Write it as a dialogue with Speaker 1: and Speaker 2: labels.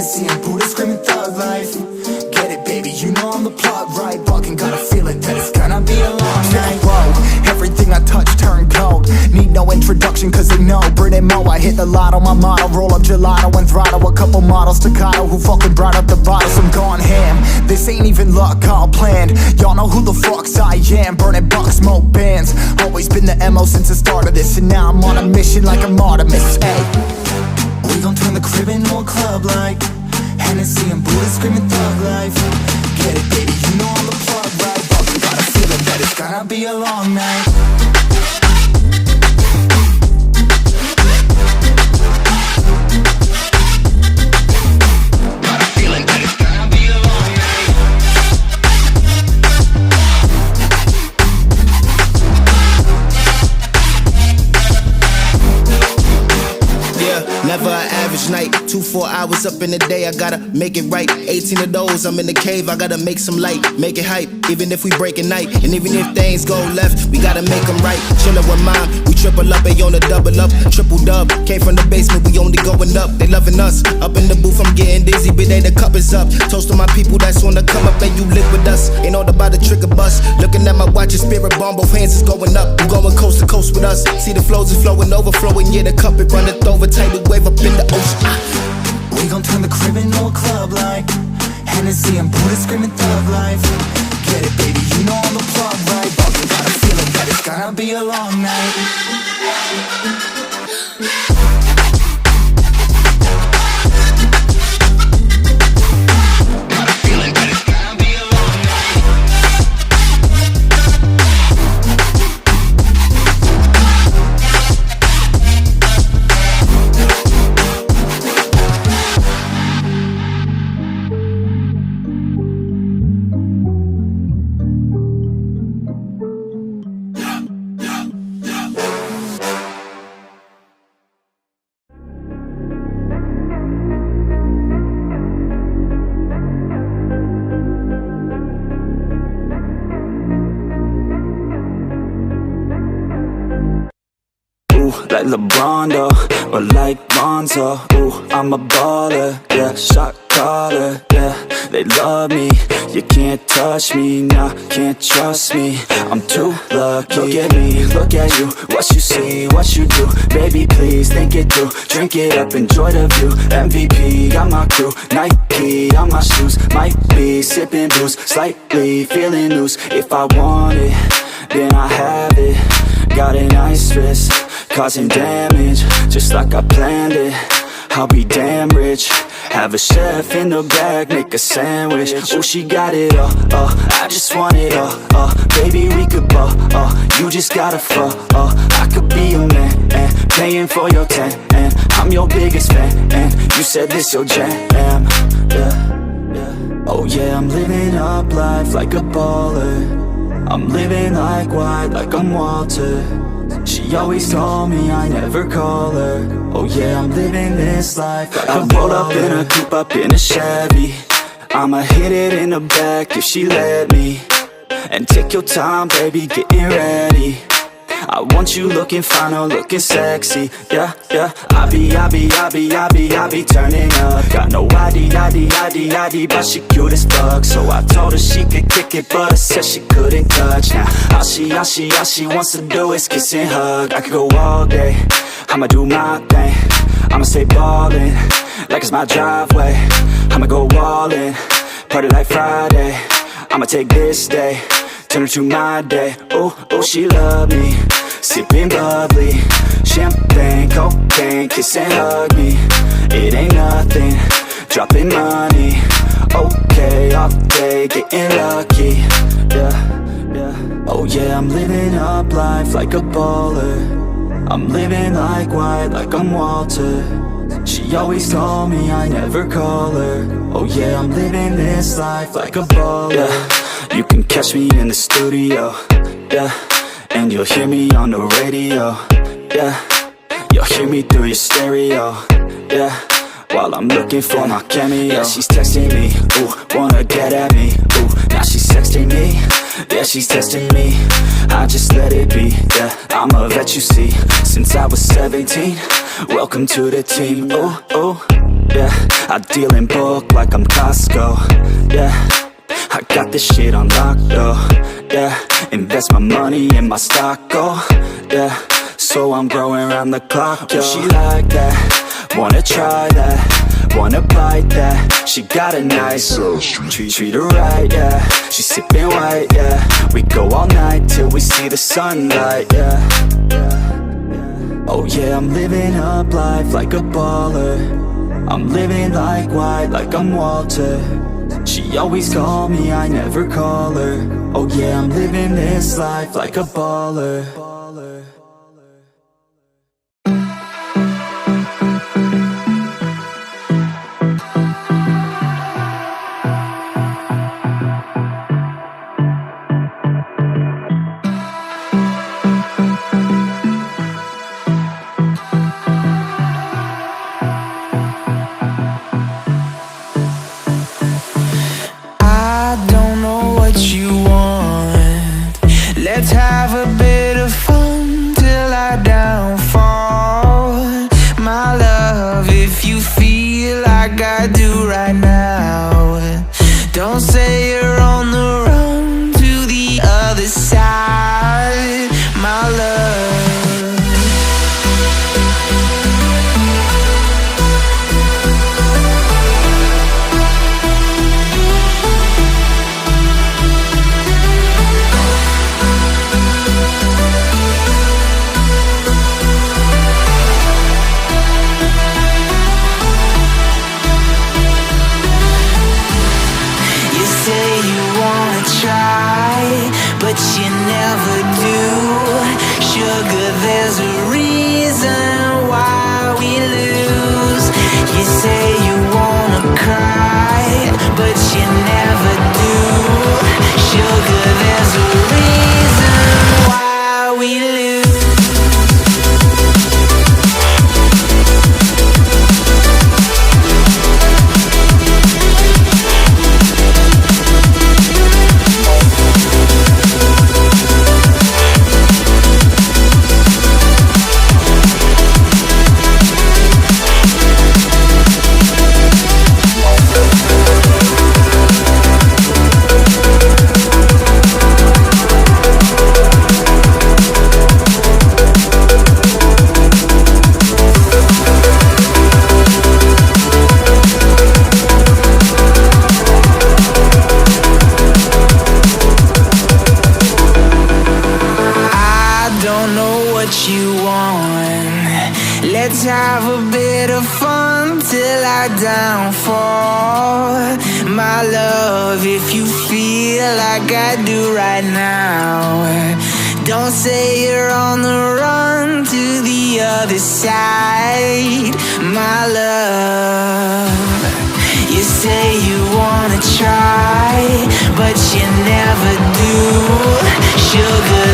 Speaker 1: Hennessy and Buddha screaming thug life. Get it, baby, you know I'm the plot right. Fucking got a feeling that it's gonna be a long night. Whoa, everything I touch turn cold. Need no introduction cause they know Brit and Mo, I hit the lotto, my motto. Roll up gelato and throttle a couple models staccato who fucking brought up the bottles. I'm gone ham, this ain't even luck, all planned. Y'all know who the fucks I am. Burning bucks, smoke bands. Always been the MO since the start of this. And now I'm on a mission like I'm Artemis. Hey, we gon' turn the crib into a club like Hennessy and Buddha screaming thug life. Get it, baby, you know I'm the plug right. Fucking got a feeling that it's gonna be a long night.
Speaker 2: Never an average night, 2-4 hours up in the day, I gotta make it right. 18 of those, I'm in the cave, I gotta make some light, make it hype, even if we break at night. And even if things go left, we gotta make them right. Chillin' with mine, we triple up, they on a double up, triple dub. Came from the basement, we only going up, they loving us. Up in the booth, I'm getting dizzy, but they the cup is up. Toast to my people that's on the come up, and you live with us. Ain't all about the trick of bus. Looking at my watch, your spirit bomb, both hands is going up. You going coast to coast with us. See the flows is flowing, overflowing, yeah, the cup it runneth over, tidal wave up in the ocean.
Speaker 1: We gon' turn the crib into a club like Hennessy and Buddha screaming thug life. Get it, baby, you know I'm the plug right. Fucking got a feeling that it's gonna be a long night.
Speaker 3: Like LeBron though, or like Lonzo. Ooh, I'm a baller, yeah, shot caller, yeah. They love me, you can't touch me, nah, can't trust me. I'm too lucky. Look at me, look at you, what you see, what you do. Baby, please think it through, drink it up, enjoy the view. MVP, got my crew, Nike on my shoes. Might be sipping booze, slightly feeling loose. If I want it, then I have it. Got an ice wrist, causing damage, just like I planned it. I'll be damn rich. Have a chef in the back, make a sandwich. Oh, she got it all, I just want it all, baby, we could ball, you just gotta fall, I could be your man, and paying for your tan, and I'm your biggest fan, and you said this your jam, yeah. Oh yeah, I'm living up life like a baller. I'm living like white, like I'm Walter. She always told me I never call her. Oh yeah, I'm living this life like I roll up in a coupe, up in a Chevy. I'ma hit it in the back if she let me. And take your time, baby, getting ready. I want you looking fine or looking sexy. Yeah, yeah. I be turning up. Got no ID, but she cute as fuck. So I told her she could kick it, but I said she couldn't touch. Now all she wants to do is kiss and hug. I could go all day, I'ma do my thing. I'ma stay ballin', like it's my driveway. I'ma go all in, party like Friday. I'ma take this day, turn it to my day. Oh, she love me, sipping bubbly, champagne, cocaine, kiss and hug me. It ain't nothing, dropping money. Okay, all day, getting lucky. Yeah. Oh yeah, I'm living up life like a baller. I'm living like white, like I'm Walter. She always told me I never call her. Oh yeah, I'm living this life like a baller. Yeah. You can catch me in the studio, yeah, and you'll hear me on the radio, yeah. You'll hear me through your stereo, yeah, while I'm looking for my cameo. Yeah, she's texting me, ooh, wanna get at me, ooh. Now she's texting me, yeah, she's testing me. I just let it be, yeah, I'm a vet, you see. Since I was 17, welcome to the team, ooh, ooh. yeah. I deal in bulk like I'm Costco, yeah. I got this shit on lock, though, yeah. Invest my money in my stock, oh, yeah. So I'm growing around the clock, yo. She like that, wanna try that, wanna bite that. She got a nice treat her right, yeah. She sipping white, yeah. We go all night till we see the sunlight, yeah. Oh yeah, I'm living up life like a baller. I'm living like white, like I'm Walter. She always call me, I never call her. Oh yeah, I'm living this life like a baller.
Speaker 4: Let's have a bit of fun till I downfall. My love, if you feel like I do right now, don't say you're on the run to the other side, my love. But you never do. Sugar, there's a reason why we lose. You say you wanna cry, but you never do. Sugar, there's a reason why we lose. Let's have a bit of fun till I downfall. My love, if you feel like I do right now, don't say you're on the run to the other side, my love. You say you wanna try, but you never do. Sugar,